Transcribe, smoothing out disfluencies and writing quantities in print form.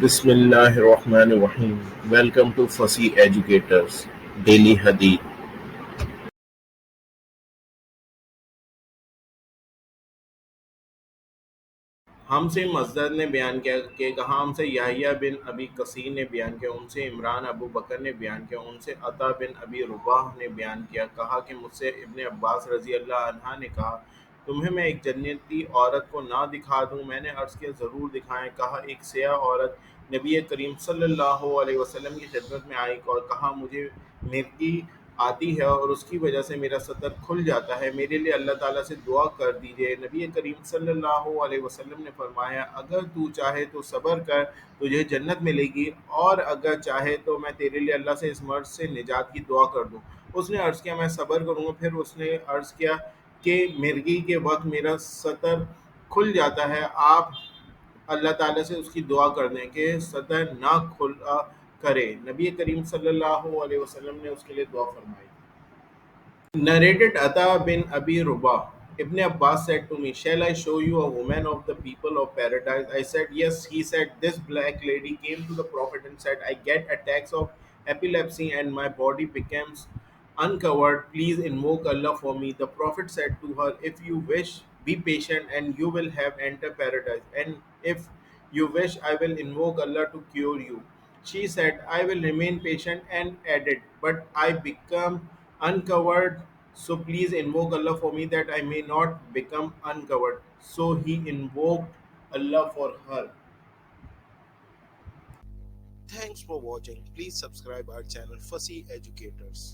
بسم اللہ الرحمن الرحیم. Welcome to Fasih educators daily حدیث. ہم سے مسدد نے بیان کیا کہ کہا ہم سے یحییٰ بن ابی کثیر نے بیان کیا، ان سے عمران ابو بکر نے بیان کیا، ان سے عطاء بن ابی رباح نے بیان کیا، کہا کہ مجھ سے ابن عباس رضی اللہ عنہ نے کہا تمہیں میں ایک جنتی عورت کو نہ دکھا دوں؟ میں نے عرض کیا ضرور دکھائیں. کہا ایک سیاہ عورت نبی کریم صلی اللہ علیہ وسلم کی خدمت میں آئی اور کہا مجھے مرگی آتی ہے اور اس کی وجہ سے میرا سطر کھل جاتا ہے، میرے لیے اللہ تعالیٰ سے دعا کر دیجئے. نبی کریم صلی اللہ علیہ وسلم نے فرمایا اگر تو چاہے تو صبر کر، تجھے جنت ملے گی، اور اگر چاہے تو میں تیرے لیے اللہ سے اس مرض سے نجات کی دعا کر دوں. اس نے عرض کیا میں صبر کروں گا. پھر اس نے عرض کیا کہ مرگی کے وقت میرا سطر کھل جاتا ہے، آپ اللہ تعالیٰ سے اس کی دعا کر دیں کہ سطر نہ کھلا کرے. نبی کریم صلی اللہ علیہ وسلم نے اس کے لیے دعا فرمائی. Narrated Ata bin Abi Rabah. Ibn Abbas said to me, shall I show you a woman of the people of paradise? I said, yes. He said, this black lady came to the Prophet and said, I get attacks of epilepsy and my body becomes uncovered. Please invoke Allah for me. The Prophet said to her, if you wish, be patient and you will have entered paradise. And if you wish, I will invoke Allah to cure you. She said, I will remain patient, and added, but I become uncovered, so please invoke Allah for me that I may not become uncovered. So he invoked Allah for her. Thanks for watching. Please subscribe our channel Fussy Educators.